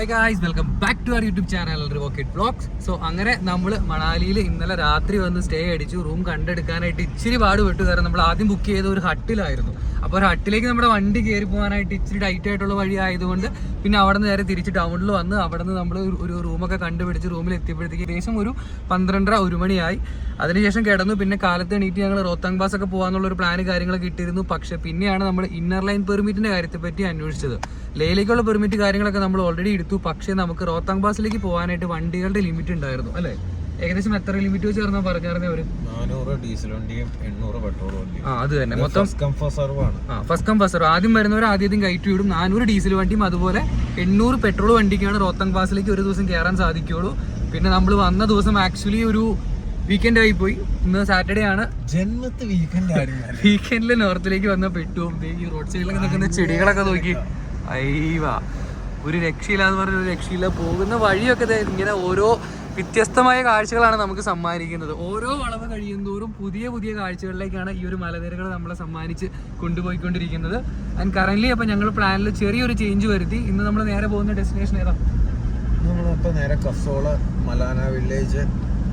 Hi guys, welcome back to our YouTube channel Revokid vlogs. So അങ്ങനെ നമ്മൾ മണാലിയിൽ ഇന്നലെ രാത്രി വന്ന് സ്റ്റേ അടിച്ചു. റൂം കണ്ടെടുക്കാനായിട്ട് ഇച്ചിരി പാടുപെട്ടു. കാരണം നമ്മൾ ആദ്യം ബുക്ക് ചെയ്ത ഒരു ഹട്ടിലായിരുന്നു. അപ്പോൾ ഒരു ഹട്ടിലേക്ക് നമ്മുടെ വണ്ടി കയറി പോകാനായിട്ട് ഇച്ചിരി ടൈറ്റ് ആയിട്ടുള്ള വഴി ആയതുകൊണ്ട് പിന്നെ അവിടെ നിന്ന് നേരെ തിരിച്ച് ടൗണിൽ വന്ന് അവിടെ നിന്ന് നമ്മൾ ഒരു റൂമൊക്കെ കണ്ടുപിടിച്ച് റൂമിൽ എത്തിയപ്പോഴത്തേക്ക് ഏകദേശം ഒരു 12:30-1 മണിയായി. അതിനുശേഷം കിടന്നു. പിന്നെ കാലത്ത് എണീറ്റ് ഞങ്ങൾ റോത്താങ് പാസ് ഒക്കെ പോകാനുള്ള ഒരു പ്ലാൻ കാര്യങ്ങളൊക്കെ ഇട്ടിരുന്നു. പക്ഷേ പിന്നെയാണ് നമ്മൾ ഇന്നർ ലൈൻ പെർമിറ്റിന്റെ കാര്യത്തെ പറ്റി അന്വേഷിച്ചത്. ലേയിലേക്കുള്ള പെർമിറ്റ് കാര്യങ്ങളൊക്കെ നമ്മൾ ഓൾറെഡി എടുത്തു. പക്ഷേ നമുക്ക് റോത്താങ് പാസിലേക്ക് പോകാനായിട്ട് വണ്ടികളുടെ ലിമിറ്റ് ഉണ്ടായിരുന്നു അല്ലേ? ഏകദേശം എത്ര ലിമിറ്റ് വെച്ച് ചേർന്നാ പറഞ്ഞായിരുന്നേ അവര്? 400 ഡീസൽ വണ്ടിയും 800 പെട്രോൾ വണ്ടിയും. അത് തന്നെ മൊത്തം ഫസ്റ്റ് കം ഫസ്റ്റ്. ആദ്യം വരുന്നവർ ആദ്യം കയറ്റി വിടും. 400 ഡീസൽ വണ്ടിയും അതുപോലെ 800 പെട്രോൾ വണ്ടിക്കാണ് റോത്താങ് പാസിലേക്ക് ഒരു ദിവസം കയറാൻ സാധിക്കുള്ളൂ. പിന്നെ നമ്മൾ വന്ന ദിവസം ആക്ച്വലി ഒരു വീക്കെൻഡ് ആയി പോയി. ഇന്ന് സാറ്റർഡേ ആണ്. വീക്കെൻഡിൽ നോർത്തിലേക്ക് വന്ന പെട്ടും ഈ റോഡ് സൈഡിലൊക്കെ നിൽക്കുന്ന ചെടികളൊക്കെ നോക്കി അയ്യവാ, ഒരു രക്ഷയില്ലാന്ന് പറഞ്ഞ ഒരു രക്ഷയില്ല. പോകുന്ന വഴിയൊക്കെ ഇങ്ങനെ ഓരോ വ്യത്യസ്തമായ കാഴ്ചകളാണ് നമുക്ക് സമ്മാനിക്കുന്നത്. ഓരോ വളവ് കഴിയുന്തോറും പുതിയ പുതിയ കാഴ്ചകളിലേക്കാണ് ഈ ഒരു മലനിരകൾ നമ്മളെ സമ്മാനിച്ച് കൊണ്ടുപോയിക്കൊണ്ടിരിക്കുന്നത്. ആൻഡ് കറന്റ് അപ്പോൾ ഞങ്ങൾ പ്ലാനിൽ ചെറിയൊരു ചേഞ്ച് വരുത്തി. ഇന്ന് നമ്മൾ നേരെ പോകുന്ന ഡെസ്റ്റിനേഷൻ ഏതാ? നമ്മളിപ്പോൾ നേരെ കസോള്, മലാന വില്ലേജ്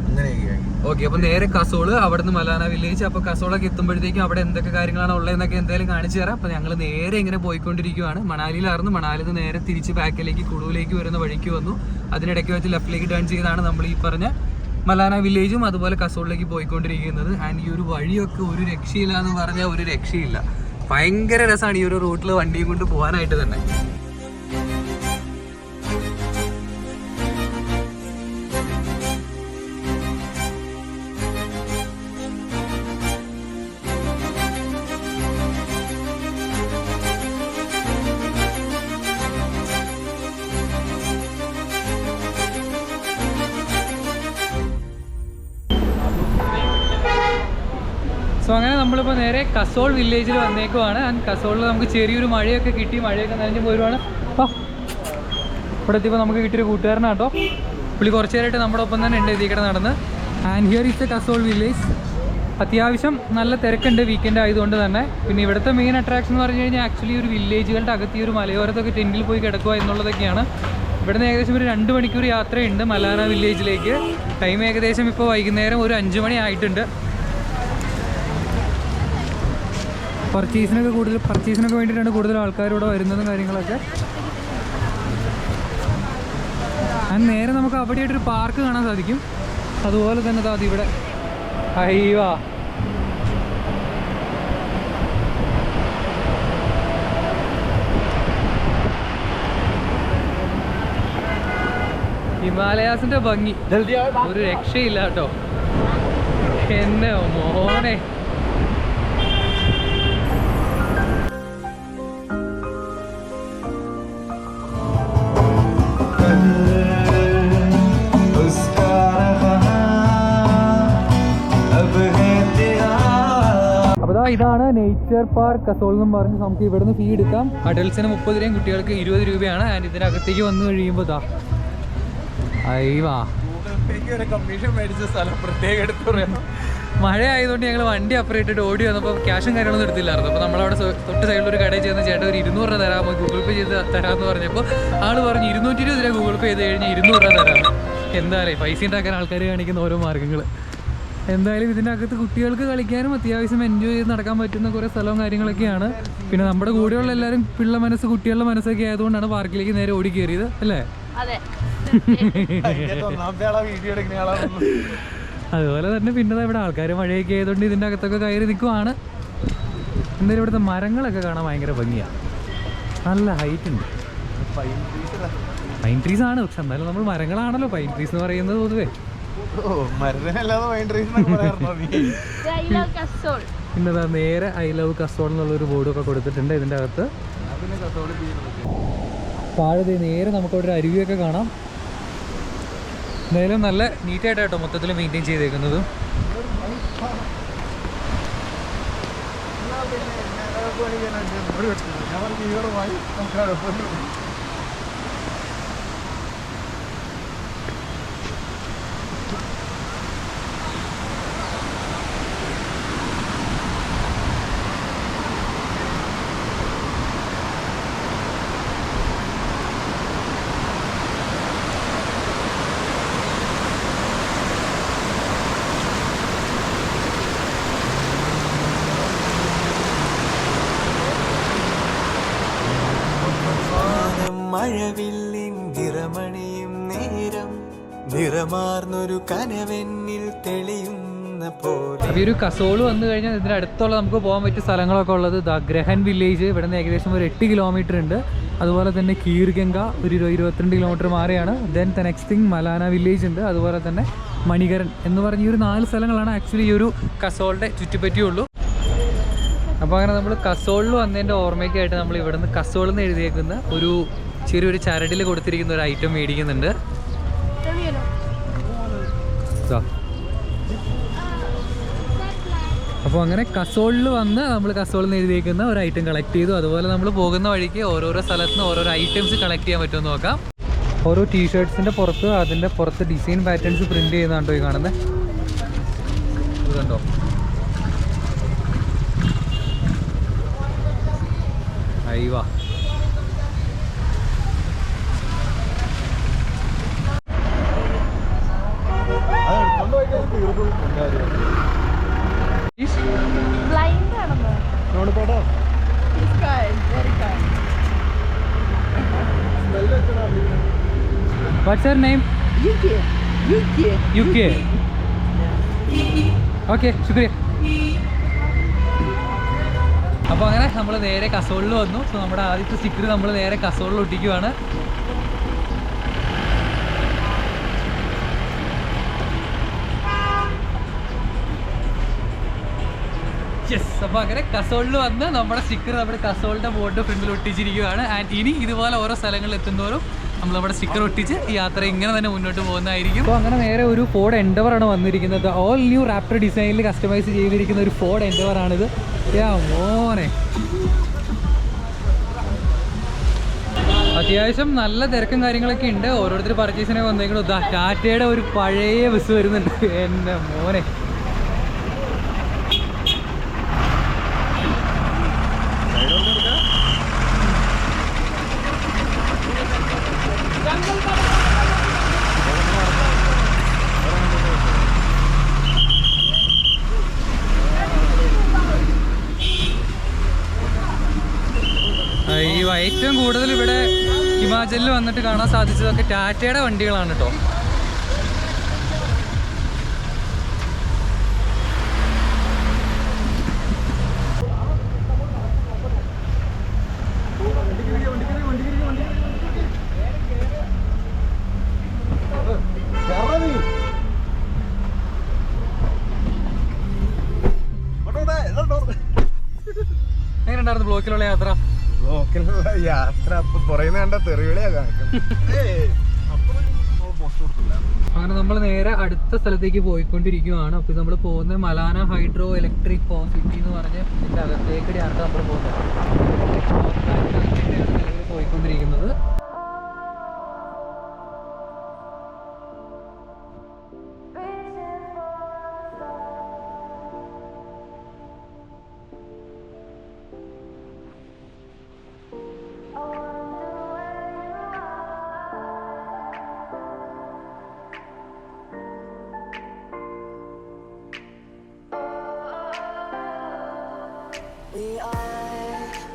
അങ്ങനെയൊക്കെയായി. ഓക്കെ, അപ്പോൾ നേരെ കസോള്, അവിടെ നിന്ന് മലാന വില്ലേജ്. അപ്പോൾ കസോളൊക്കെ എത്തുമ്പോഴത്തേക്കും അവിടെ എന്തൊക്കെ കാര്യങ്ങളാണ് ഉള്ളതെന്നൊക്കെ എന്തായാലും കാണിച്ചു തരാം. അപ്പോൾ ഞങ്ങൾ നേരെ ഇങ്ങനെ പോയിക്കൊണ്ടിരിക്കുകയാണ്. മണാലിയിലായിരുന്നു. മണാലിയിൽ നിന്ന് നേരെ തിരിച്ച് ബാക്കിലേക്ക് കുളുവിലേക്ക് വരുന്ന വഴിക്ക് വന്നു. അതിനിടയ്ക്ക് വെച്ച് ലെഫ്റ്റിലേക്ക് ടേൺ ചെയ്താണ് നമ്മൾ ഈ പറഞ്ഞ മലാന വില്ലേജും അതുപോലെ കസോളിലേക്ക് പോയിക്കൊണ്ടിരിക്കുന്നത്. ആൻഡ് ഈ ഒരു വഴിയൊക്കെ ഒരു രക്ഷയില്ല എന്ന് പറഞ്ഞാൽ ഒരു രക്ഷയില്ല. ഭയങ്കര രസമാണ് ഈ ഒരു റൂട്ടിൽ വണ്ടിയും കൊണ്ട് പോകാനായിട്ട് തന്നെ. സോ അങ്ങനെ നമ്മളിപ്പോൾ നേരെ കസോൾ വില്ലേജിൽ വന്നേക്കുവാണ്. ആൻഡ് കസോളിൽ നമുക്ക് ചെറിയൊരു മഴയൊക്കെ കിട്ടി. മഴയൊക്കെ നനഞ്ഞ് പോരുവാണ്. അപ്പോൾ ഇവിടെ എത്തിയപ്പോൾ നമുക്ക് കിട്ടിയൊരു കൂട്ടുകാരനാട്ടോ. പുള്ളി കുറച്ച് നേരമായിട്ട് നമ്മുടെ ഒപ്പം തന്നെ ഉണ്ട് ഇതിക്കടെ നടന്ന്. And here is the Kasol village. അത്യാവശ്യം നല്ല തിരക്കുണ്ട് വീക്കെൻഡ് ആയതുകൊണ്ട് തന്നെ. പിന്നെ ഇവിടുത്തെ മെയിൻ അട്രാക്ഷൻ എന്ന് പറഞ്ഞു കഴിഞ്ഞാൽ ആക്ച്വലി ഒരു വില്ലേജുകളുടെ അകത്ത് ഈ ഒരു മലയോരത്തൊക്കെ ടെൻറ്റിൽ പോയി കിടക്കുക എന്നുള്ളതൊക്കെയാണ്. ഇവിടുന്ന് ഏകദേശം ഒരു 2 മണിക്കൂർ യാത്രയുണ്ട് മലാന വില്ലേജിലേക്ക്. ടൈം ഏകദേശം ഇപ്പോൾ വൈകുന്നേരം ഒരു 5 മണി ആയിട്ടുണ്ട്. പർച്ചേസിനൊക്കെ വേണ്ടിയിട്ടാണ് കൂടുതൽ ആൾക്കാരിവിടെ വരുന്നതും കാര്യങ്ങളൊക്കെ. ആൻഡ് നേരെ നമുക്ക് അവിടെയായിട്ടൊരു പാർക്ക് കാണാൻ സാധിക്കും. അതുപോലെ തന്നെ അതിവിടെ അയ്യവാ, ഹിമാലയാസിന്റെ ഭംഗി ഒരു രക്ഷയില്ല കേട്ടോ. എന്നെ മോനെ, അപ്പോൾ ഇതാണ് നേച്ചർ പാർക്ക് കസോൾ എന്നും പറഞ്ഞ് നമുക്ക് ഇവിടുന്ന് ഫീ എടുക്കാം. അഡൽസിന് 30 രൂപയും കുട്ടികൾക്ക് 20 രൂപയാണ്. ആൻഡ് ഇതിനകത്തേക്ക് വന്നു കഴിയുമ്പോൾ അയ്യവാ, മഴ ആയതുകൊണ്ട് ഞങ്ങൾ വണ്ടി അപ്പുറം ഓടി വന്നപ്പോൾ ക്യാഷും കാര്യങ്ങളൊന്നും എടുത്തില്ലായിരുന്നു. അപ്പോൾ നമ്മളവിടെ തൊട്ട് സൈഡിൽ ഒരു കടയിൽ ചെന്ന് ചേട്ടൻ ഒരു 200 രൂപ തരാമോ, ഗൂഗിൾ പേ ചെയ്ത് തരാമെന്ന് പറഞ്ഞപ്പോൾ ആൾ പറഞ്ഞു 220 രൂപ ഗൂഗിൾ പേ ചെയ്ത് കഴിഞ്ഞാൽ 200 രൂപ തരാം. എന്തായാലും പൈസ ഉണ്ടാക്കാൻ ആൾക്കാർ കാണിക്കുന്ന ഓരോ മാർഗ്ഗങ്ങൾ. എന്തായാലും ഇതിൻ്റെ അകത്ത് കുട്ടികൾക്ക് കളിക്കാനും അത്യാവശ്യം എൻജോയ് ചെയ്ത് നടക്കാൻ പറ്റുന്ന കുറേ സ്ഥലവും കാര്യങ്ങളൊക്കെയാണ്. പിന്നെ നമ്മുടെ കൂടെയുള്ള എല്ലാവരും പിള്ള മനസ്സ് കുട്ടികളുടെ മനസ്സൊക്കെ ആയതുകൊണ്ടാണ് പാർക്കിലേക്ക് നേരെ ഓടി കയറിയത് അല്ലേ? അതുപോലെ തന്നെ പിന്നെ ഇവിടെ ആൾക്കാർ മഴയൊക്കെ ആയതുകൊണ്ട് ഇതിൻ്റെ അകത്തൊക്കെ കയറി നിൽക്കുവാണ്. എന്തായാലും ഇവിടുത്തെ മരങ്ങളൊക്കെ കാണാൻ ഭയങ്കര ഭംഗിയാണ്. നല്ല ഹൈറ്റ് ഉണ്ട്. പൈൻ ട്രീസ് ആണ്. പക്ഷെ എന്തായാലും നമ്മൾ മരങ്ങളാണല്ലോ പൈൻ ട്രീസ് എന്ന് പറയുന്നത് പൊതുവേ. പിന്നെ നേരെ ഐ ലവ് കസോൾ എന്നുള്ളൊരു ബോർഡൊക്കെ കൊടുത്തിട്ടുണ്ട് ഇതിൻ്റെ അകത്ത്. താഴെ നേരെ നമുക്കവിടെ ഒരു അരുവിയൊക്കെ കാണാം. എന്തായാലും നല്ല നീറ്റായിട്ടാട്ടോ മൊത്തത്തിൽ മെയിൻറ്റെയിൻ ചെയ്തേക്കുന്നത്. മഴവില്ലിൻ നിറമണിയും നേരം നിറമാർന്നൊരു കനവെന്നിൽ തെളിയുന്ന പോലെ. അപ്പോൾ ഈ ഒരു കസോൾ വന്നു കഴിഞ്ഞാൽ ഇതിന് അടുത്തുള്ള നമുക്ക് പോകാൻ പറ്റിയ സ്ഥലങ്ങളൊക്കെ ഉള്ളത് ഗ്രഹൻ വില്ലേജ്, ഇവിടെ നിന്ന് ഏകദേശം ഒരു 8 കിലോമീറ്റർ ഉണ്ട്. അതുപോലെ തന്നെ കീർഗംഗ ഒരു 22 കിലോമീറ്റർ മാറിയാണ്. Then the next thing Malana village ഉണ്ട്. അതുപോലെ തന്നെ മണികരൻ എന്ന് പറഞ്ഞ ഈ ഒരു 4 സ്ഥലങ്ങളാണ് ആക്ച്വലി ഈ ഒരു കസോളിൻ്റെ ചുറ്റിപ്പറ്റിയുള്ളൂ. അപ്പോൾ അങ്ങനെ നമ്മൾ കസോളിൽ വന്നതിൻ്റെ ഓർമ്മയ്ക്കായിട്ട് നമ്മൾ ഇവിടെ നിന്ന് കസോളിൽ നിന്ന് എഴുതിയേക്കുന്ന ഒരു ചെറിയൊരു ചരടിൽ കൊടുത്തിരിക്കുന്ന ഒരു ഐറ്റം മേടിക്കുന്നുണ്ട്. അപ്പോൾ അങ്ങനെ കസോളിൽ വന്ന് നമ്മൾ കസോളിൽ നിന്ന് എഴുതിയേക്കുന്ന ഒരു ഐറ്റം കളക്ട് ചെയ്തു. അതുപോലെ നമ്മൾ പോകുന്ന വഴിക്ക് ഓരോരോ സ്ഥലത്ത് നിന്ന് ഓരോരോ ഐറ്റംസ് കളക്ട് ചെയ്യാൻ പറ്റുമെന്ന് നോക്കാം. ഓരോ ടീഷർട്ട്സിൻ്റെ പുറത്ത് അതിൻ്റെ പുറത്ത് ഡിസൈൻ പാറ്റേൺസ് പ്രിൻറ്റ് ചെയ്യുന്നതാണ്ടോ ഈ കാണുന്നത്. ഇത് കണ്ടോ, അയ്യോ What's your name? UK. Okay, ശുക്രിയ. അപ്പോൾ അങ്ങനെ നമ്മൾ നേരെ കസോളിൽ വന്നു. സോ നമ്മുടെ ആദ്യത്തെ സ്റ്റിക്കർ നമ്മൾ നേരെ കസോളിൽ ഒട്ടിക്കുവാണ്. യെസ്, അപ്പോൾ അങ്ങനെ കസോളിൽ വന്ന് നമ്മുടെ സ്റ്റിക്കർ നമ്മുടെ കസോളിൻ്റെ ബോർഡ് ഫ്രണ്ടിൽ ഒട്ടിച്ചിരിക്കുകയാണ്. ആൻഡ് ഇനി ഇതുപോലെ ഓരോ സ്ഥലങ്ങളിൽ എത്തുന്നവരും നമ്മൾ നമ്മുടെ സ്റ്റിക്കർ ഒട്ടിച്ച് ഈ യാത്ര ഇങ്ങനെ തന്നെ മുന്നോട്ട് പോകുന്നതായിരിക്കും. അപ്പോൾ അങ്ങനെ നേരെ ഒരു ഫോർഡ് എൻഡവറാണ് വന്നിരിക്കുന്നത്. ഓൾ ന്യൂ റാപ്റ്റർ ഡിസൈനിൽ കസ്റ്റമൈസ് ചെയ്തിരിക്കുന്ന ഒരു ഫോർഡ് എൻഡവറാണിത്. മോനെ, അത്യാവശ്യം നല്ല തിരക്കും കാര്യങ്ങളൊക്കെ ഉണ്ട്. ഓരോരുത്തർ പർച്ചേസിനെ വന്നേക്കണം. ടാറ്റയുടെ ഒരു പഴയ ബസ് വരുന്നുണ്ട്. എൻ്റെ മോനെ, ഏറ്റവും കൂടുതൽ ഇവിടെ ഹിമാചലിൽ വന്നിട്ട് കാണാൻ സാധിച്ചതൊക്കെ ടാറ്റയുടെ വണ്ടികളാണ് കേട്ടോ. എങ്ങനെയുണ്ടായിരുന്നു ബ്ലോക്കിലുള്ള യാത്ര? യാത്ര പറയുന്ന കണ്ട തെറിവിളിയാ കാണിക്കുന്നത്. അങ്ങനെ നമ്മൾ നേരെ അടുത്ത സ്ഥലത്തേക്ക് പോയിക്കൊണ്ടിരിക്കുകയാണ്. അപ്പോൾ നമ്മൾ പോകുന്നത് Malana hydro electric power city എന്ന് പറഞ്ഞ് ഇതിൻ്റെ അകത്തേക്കൂടെയാണ് നമ്മൾ പോകുന്നത്. പോയിക്കൊണ്ടിരിക്കുന്നത്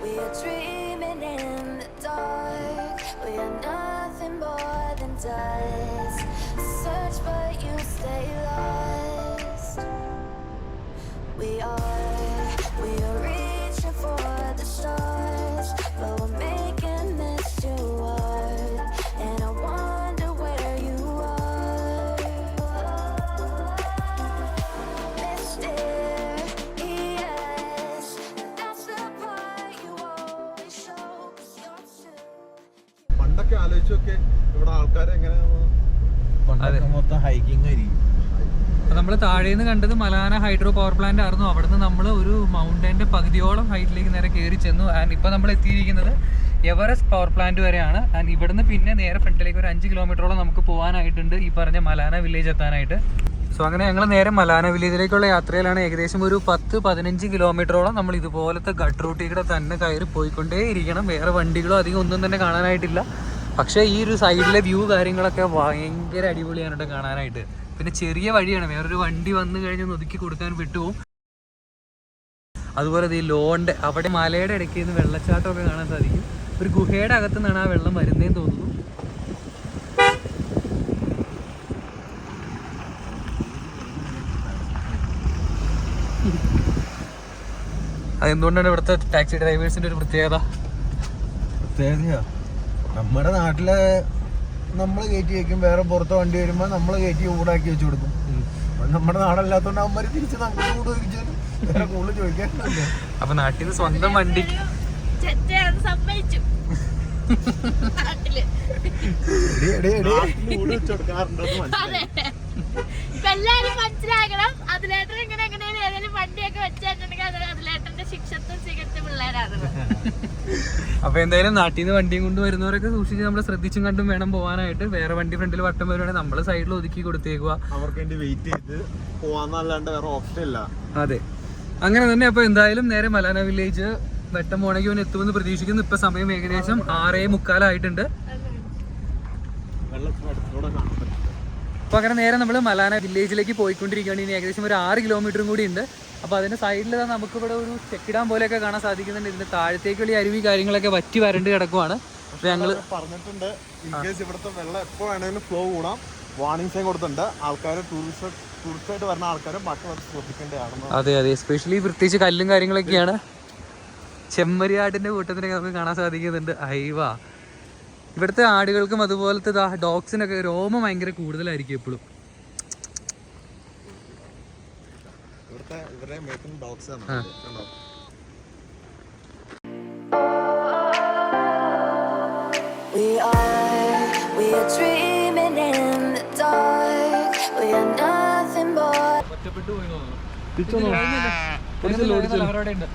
We are dreaming in the dark. We are nothing more than dust. Search but you stay lost. We are reaching for the stars, but we're making this too hard. And I wonder where you are, mysterious. That's the part you always show, 'cause you're true. പണ്ടൊക്കെ ആലോചിച്ചൊക്കെ ഇവിടെ ആൾക്കാരെ എങ്ങനെയാണ്, പണ്ടൊക്കെ മൊത്തം hiking ആയിരിക്കും. നമ്മൾ താഴെ നിന്ന് കണ്ടത് മലാന ഹൈഡ്രോ പവർ പ്ലാന്റ് ആയിരുന്നു. അവിടുന്ന് നമ്മൾ ഒരു മൗണ്ടൻ്റെ പകുതിയോളം ഹൈറ്റിലേക്ക് നേരെ കയറി ചെന്നു. ആൻഡ് ഇപ്പോൾ നമ്മൾ എത്തിയിരിക്കുന്നത് എവറസ്റ്റ് പവർ പ്ലാന്റ് വരെയാണ്. ആൻഡ് ഇവിടുന്ന് പിന്നെ നേരെ ഫ്രണ്ടിലേക്ക് ഒരു 5 കിലോമീറ്ററോളം നമുക്ക് പോകാനായിട്ടുണ്ട് ഈ പറഞ്ഞ മലാന വില്ലേജ് എത്താനായിട്ട്. സോ അങ്ങനെ ഞങ്ങൾ നേരെ മലാന വില്ലേജിലേക്കുള്ള യാത്രയിലാണ്. ഏകദേശം ഒരു 10-15 കിലോമീറ്ററോളം നമ്മൾ ഇതുപോലത്തെ ഗട്ട് റൂട്ടിൽ കൂടെ തന്നെ കയറി പോയിക്കൊണ്ടേ ഇരിക്കണം. വേറെ വണ്ടികളോ അധികം ഒന്നും തന്നെ കാണാനായിട്ടില്ല. പക്ഷേ ഈ ഒരു സൈഡിലെ വ്യൂ കാര്യങ്ങളൊക്കെ ഭയങ്കര അടിപൊളിയാണ് കേട്ടോ കാണാനായിട്ട്. പിന്നെ ചെറിയ വഴിയാണ്, വേറൊരു വണ്ടി വന്നു കഴിഞ്ഞാൽ ഒതുക്കി കൊടുക്കാൻ വിട്ടുപോകും. അതുപോലെ ഈ ലോണ്ട് അവിടെ മലയുടെ ഇടയ്ക്ക് നിന്ന് വെള്ളച്ചാട്ടമൊക്കെ കാണാൻ സാധിക്കും. ഒരു ഗുഹയുടെ അകത്തു നിന്നാണ് ആ വെള്ളം വരുന്നതെന്ന് തോന്നുന്നു. അതെന്തുകൊണ്ടാണ് ഇവിടുത്തെ ടാക്സി ഡ്രൈവേഴ്സിന്റെ ഒരു പ്രത്യേകതയാ? നമ്മുടെ നാട്ടിലെ നമ്മള് കയറ്റി വെക്കും, വേറെ പുറത്തെ വണ്ടി വരുമ്പോ നമ്മള് കയറ്റി ഊടാക്കി വെച്ച് കൊടുക്കും. നമ്മുടെ നാടല്ലാത്തോണ്ട് അവന്മാര് തിരിച്ച് നമുക്ക് ചൂട് വെച്ചു വേറെ കൂടുതൽ ചോദിക്കാനില്ല. അപ്പൊ നാട്ടിൽ നിന്ന് സ്വന്തം വണ്ടി എല്ലാരും മനസ്സിലാക്കണം. അതിലേട്ടൻ ഇങ്ങനെ എങ്ങനെയാണ് ഏതെങ്കിലും വണ്ടിയൊക്കെ വെച്ചിട്ടുണ്ടെങ്കിൽ അതിലേട്ടന്റെ ശിക്ഷത്വം സ്വീകരിച്ച പിള്ളേരാണ്. അപ്പൊ എന്തായാലും നാട്ടിൽ നിന്ന് വണ്ടിയും കൊണ്ട് വരുന്നവരൊക്കെ സൂക്ഷിച്ച് നമ്മൾ ശ്രദ്ധിച്ചും കണ്ടും വേണം പോകാനായിട്ട്. വേറെ വണ്ടി ഫ്രണ്ടിൽ വട്ടം വരുവാണെങ്കിൽ നമ്മള് സൈഡിൽ ഒതുക്കി കൊടുത്തേക്കുക. അവർക്ക് വേണ്ടി വെയിറ്റ് ചെയ്ത് പോവാന്നല്ലാണ്ട് വേറെ ഓപ്ഷൻ ഇല്ല. അതെ, അങ്ങനെ തന്നെ. അപ്പൊ എന്തായാലും നേരെ മലാന വില്ലേജ് വെട്ടം മോണയ്ക്ക് എത്തുമെന്ന് പ്രതീക്ഷിക്കുന്നു. ഇപ്പൊ സമയം ഏകദേശം 6:45 അപ്പൊ അങ്ങനെ നേരെ നമ്മൾ മലാന വില്ലേജിലേക്ക് പോയിക്കൊണ്ടിരിക്കുകയാണ്. ഇനി ഏകദേശം ഒരു 6 കിലോമീറ്ററും കൂടി ഉണ്ട്. അപ്പൊ അതിന്റെ സൈഡിൽ നമുക്ക് ഇവിടെ ഒരു ചെക്കിടാൻ പോലെയൊക്കെ കാണാൻ സാധിക്കുന്നുണ്ട്. ഇതിന്റെ താഴത്തേക്കുള്ള അരുവി കാര്യങ്ങളൊക്കെ വറ്റി വരണ്ട് കിടക്കുവാണ്. അപ്പൊ ഞങ്ങള് പറഞ്ഞിട്ടുണ്ട് ഇൻകേസ് ഇവിടുത്തെ വെള്ളം എപ്പോ വേണമെങ്കിലും ഫ്ലോ കൂടാം. വാർണിംഗ് സൈൻ കൊടുത്തിട്ടുണ്ട്. ആൾക്കാർ ടൂറിസ്റ്റായിട്ട് വരുന്ന ആൾക്കാരും ബാക്കി ശ്രദ്ധിക്കേണ്ടതാണ്. അതെ അതെ, എസ്പെഷ്യലി പ്രത്യേകിച്ച് കല്ലും കാര്യങ്ങളൊക്കെയാണ്. ചെമ്മരിയാടിന്റെ കൂട്ടത്തിനൊക്കെ നമുക്ക് കാണാൻ സാധിക്കുന്നുണ്ട്. അയവാ, ഇവിടുത്തെ ആടുകൾക്കും അതുപോലത്തെ ഡോഗ്സിനൊക്കെ രോമം ഭയങ്കര കൂടുതലായിരിക്കും എപ്പോഴും. We are dreaming in the dark. We are nothing but ഒറ്റപ്പെട്ടു പോയി തോന്നുന്നു. അവരോടെ ഉണ്ട്.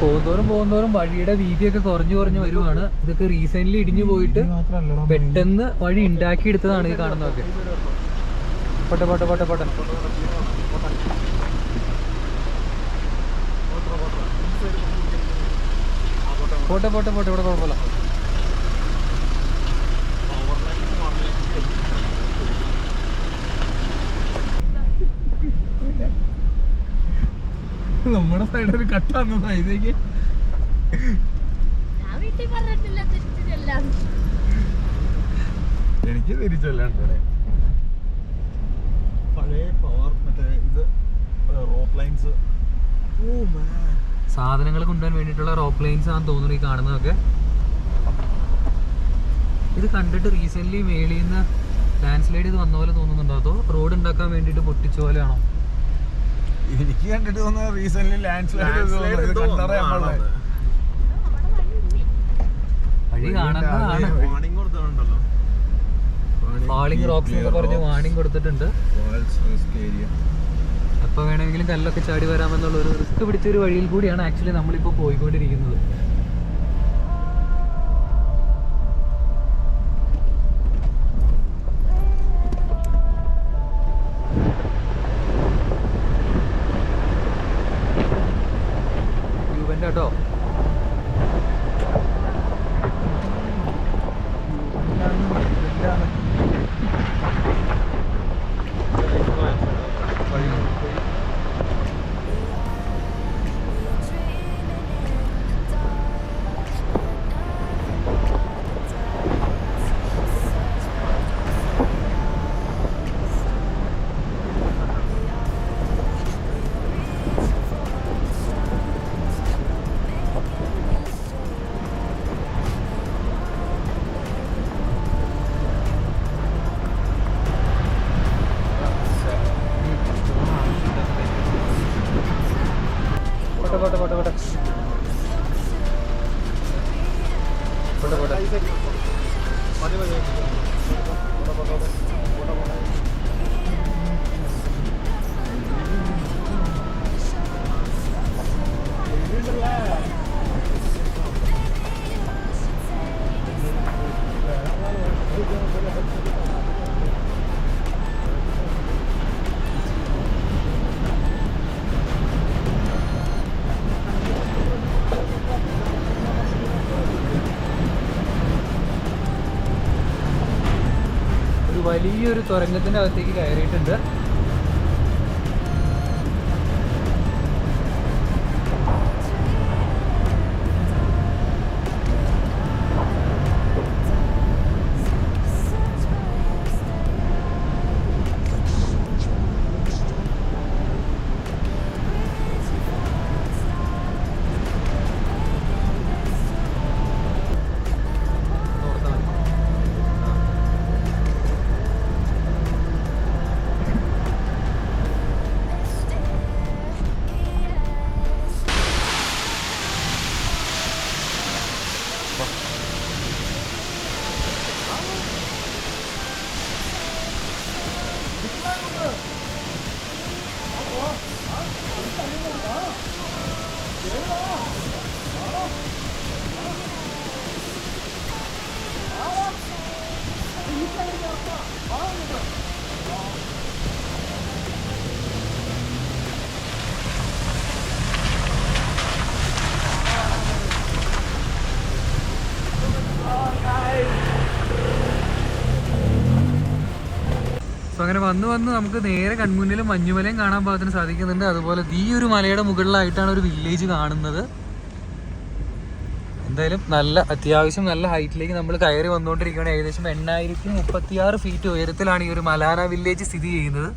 പോകുന്തോറും വഴിയുടെ വീതിയൊക്കെ കുറഞ്ഞു വരുവാണ്. ഇതൊക്കെ റീസെന്റ് ഇടിഞ്ഞു പോയിട്ട് പെട്ടെന്ന് വഴി ഉണ്ടാക്കി എടുത്തതാണ് ഈ കാണുന്നതൊക്കെ. പോട്ടെ പോട്ടെ പോട്ടെ പോട്ടെ പോട്ടെ പോട്ടെ പോട്ടെ ഇവിടെ കുഴപ്പമില്ല. നമ്മുടെ സൈഡിൽ ഒരു കട്ടാന്ന് ഇതേക്ക് എനിക്ക് തിരിച്ചല്ലാണ്ട് പഴയ പവർ മറ്റേ ഇത് റോപ്പ് ലൈൻസ് സാധനങ്ങൾ കൊണ്ടുപോകാൻ വേണ്ടിയിട്ടുള്ള റോപ്പ് ലൈൻസ് ആണെന്ന് തോന്നുന്നു ഈ കാണുന്നതൊക്കെ. ഇത് കണ്ടിട്ട് റീസെന്റ് മേളിൽ നിന്ന് ലാൻഡ് സ്ലൈഡ് ചെയ്ത് വന്ന പോലെ തോന്നുന്നുണ്ടോ, അതോ റോഡ് ഉണ്ടാക്കാൻ വേണ്ടിയിട്ട് പൊട്ടിച്ച പോലെയാണോ? എനിക്ക് കണ്ടിട്ട് തോന്നുന്നത് റീസെന്റ് ലാൻഡ് സ്ലൈഡ് വഴി കാണുന്നതാണ്. ഫാളിംഗ് റോക്സ് എന്ന് പറഞ്ഞ് വാണിംഗ് കൊടുത്തിട്ടുണ്ട്. എപ്പോൾ വേണമെങ്കിലും കല്ലൊക്കെ ചാടി വരാമെന്നുള്ള ഒരു റിസ്ക് പിടിച്ചൊരു വഴിയിൽ കൂടിയാണ് ആക്ച്വലി നമ്മളിപ്പോൾ പോയിക്കൊണ്ടിരിക്കുന്നത്. കേട്ടോ, വലിയൊരു തുരങ്കത്തിന്റെ അകത്തേക്ക് കയറിയിട്ടുണ്ട്. സോ അങ്ങനെ വന്ന് നമുക്ക് നേരെ കൺമുന്നിൽ മഞ്ഞുമലയും കാണാൻ പാകത്തിന് സാധിക്കുന്നുണ്ട്. അതുപോലെ ഈ ഒരു മലയുടെ മുകളിലായിട്ടാണ് ഒരു വില്ലേജ് കാണുന്നത്. എന്തായാലും അത്യാവശ്യം നല്ല ഹൈറ്റിലേക്ക് നമ്മൾ കയറി വന്നുകൊണ്ടിരിക്കുകയാണ്. ഏകദേശം 8036 ഫീറ്റ് ഉയരത്തിലാണ് ഈ ഒരു മലാന വില്ലേജ് സ്ഥിതി ചെയ്യുന്നത്.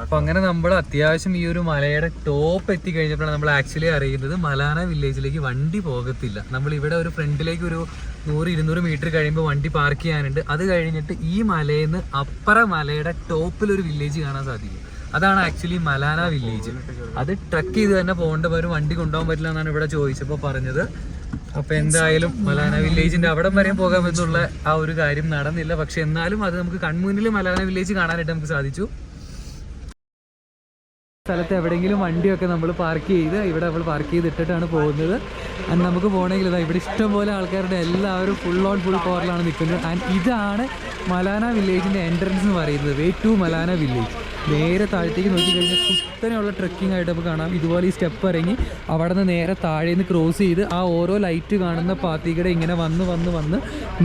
അപ്പൊ അങ്ങനെ നമ്മൾ അത്യാവശ്യം ഈ ഒരു മലയുടെ ടോപ്പ് എത്തിക്കഴിഞ്ഞപ്പോഴാണ് നമ്മൾ ആക്ച്വലി അറിയുന്നത് മലാന വില്ലേജിലേക്ക് വണ്ടി പോകത്തില്ല. നമ്മൾ ഇവിടെ ഒരു ഫ്രണ്ടിലേക്ക് ഒരു 100-200 മീറ്റർ കഴിയുമ്പോൾ വണ്ടി പാർക്ക് ചെയ്യാനുണ്ട്. അത് കഴിഞ്ഞിട്ട് ഈ മലയിൽ നിന്ന് അപ്പുറ മലയുടെ ടോപ്പിൽ ഒരു വില്ലേജ് കാണാൻ സാധിക്കും. അതാണ് ആക്ച്വലി മലാന വില്ലേജ്. അത് ട്രക്ക് ചെയ്ത് തന്നെ പോകേണ്ട വരും, വണ്ടി കൊണ്ടുപോകാൻ പറ്റില്ല എന്നാണ് ഇവിടെ ചോദിച്ചപ്പോൾ പറഞ്ഞത്. അപ്പൊ എന്തായാലും മലാന വില്ലേജിന്റെ അവിടം വരെ പോകാമെന്നുള്ള ആ ഒരു കാര്യം നടന്നില്ല. പക്ഷെ എന്നാലും അത് നമുക്ക് കൺമുന്നിൽ മലാന വില്ലേജ് കാണാനായിട്ട് നമുക്ക് സാധിച്ചു. സ്ഥലത്ത് എവിടെയെങ്കിലും വണ്ടിയൊക്കെ നമ്മൾ പാർക്ക് ചെയ്ത് ഇവിടെ നമ്മൾ പാർക്ക് ചെയ്തിട്ടിട്ടാണ് പോകുന്നത്. ആൻഡ് നമുക്ക് പോകണമെങ്കിൽ ഇതാ ഇവിടെ ഇഷ്ടംപോലെ ആൾക്കാരുടെ എല്ലാവരും ഫുൾ പവറിലാണ് നിൽക്കുന്നത്. ആൻഡ് ഇതാണ് മലാന വില്ലേജിൻ്റെ എൻട്രൻസ് എന്ന് പറയുന്നത്. Way to Malana village. നേരെ താഴത്തേക്ക് നോക്കിക്കഴിഞ്ഞാൽ കുത്തനെയുള്ള ട്രക്കിംഗ് ആയിട്ട് നമുക്ക് കാണാം. ഇതുപോലെ ഈ സ്റ്റെപ്പ് ഇറങ്ങി അവിടെ നിന്ന് നേരെ താഴേന്ന് ക്രോസ് ചെയ്ത് ആ ഓരോ ലൈറ്റ് കാണുന്ന പാത്തികൂടെ ഇങ്ങനെ വന്ന്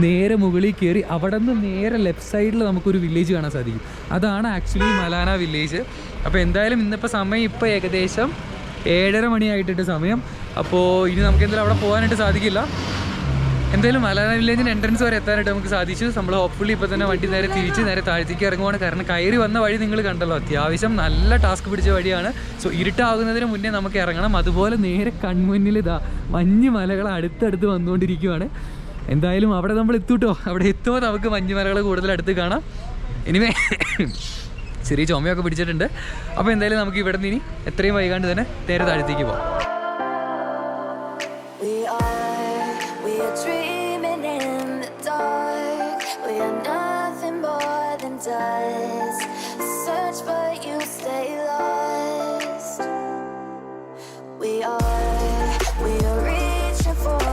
നേരെ മുകളിൽ കയറി അവിടെ നിന്ന് നേരെ ലെഫ്റ്റ് സൈഡിൽ നമുക്കൊരു വില്ലേജ് കാണാൻ സാധിക്കും. അതാണ് ആക്ച്വലി മലാന വില്ലേജ്. അപ്പോൾ എന്തായാലും ഇന്നിപ്പോൾ സമയം ഇപ്പോൾ ഏകദേശം 7:30 മണിയായിട്ടിട്ട് സമയം. അപ്പോൾ ഇനി നമുക്ക് എന്തായാലും അവിടെ പോകാനായിട്ട് സാധിക്കില്ല. എന്തായാലും മലാന വില്ലേജിൻ്റെ എൻട്രൻസ് വരെ എത്താനായിട്ട് നമുക്ക് സാധിച്ചു. നമ്മൾ ഹോപ്പ്ഫുള്ളി ഇപ്പോൾ തന്നെ വണ്ടി നേരെ തിരിച്ച് നേരെ താഴത്തേക്ക് ഇറങ്ങുവാണ്. കാരണം കയറി വന്ന വഴി നിങ്ങൾ കണ്ടല്ലോ, അത്യാവശ്യം നല്ല ടാസ്ക് പിടിച്ച വഴിയാണ്. സോ ഇരുട്ടാകുന്നതിന് മുന്നേ നമുക്ക് ഇറങ്ങണം. അതുപോലെ നേരെ കൺമുന്നിൽ ഇതാ മഞ്ഞുമലകൾ അടുത്തടുത്ത് വന്നുകൊണ്ടിരിക്കുകയാണ്. എന്തായാലും അവിടെ നമ്മൾ എത്തൂട്ടോ. അവിടെ എത്തുമ്പോൾ നമുക്ക് മഞ്ഞുമലകൾ കൂടുതൽ അടുത്ത് കാണാം. ഇനിമേ ചെറിയ ചുമയൊക്കെ പിടിച്ചിട്ടുണ്ട്. അപ്പോൾ എന്തായാലും നമുക്ക് ഇവിടെ നിന്ന് ഇനി എത്രയും വൈകാണ്ട് തന്നെ നേരെ താഴത്തേക്ക് പോകാം.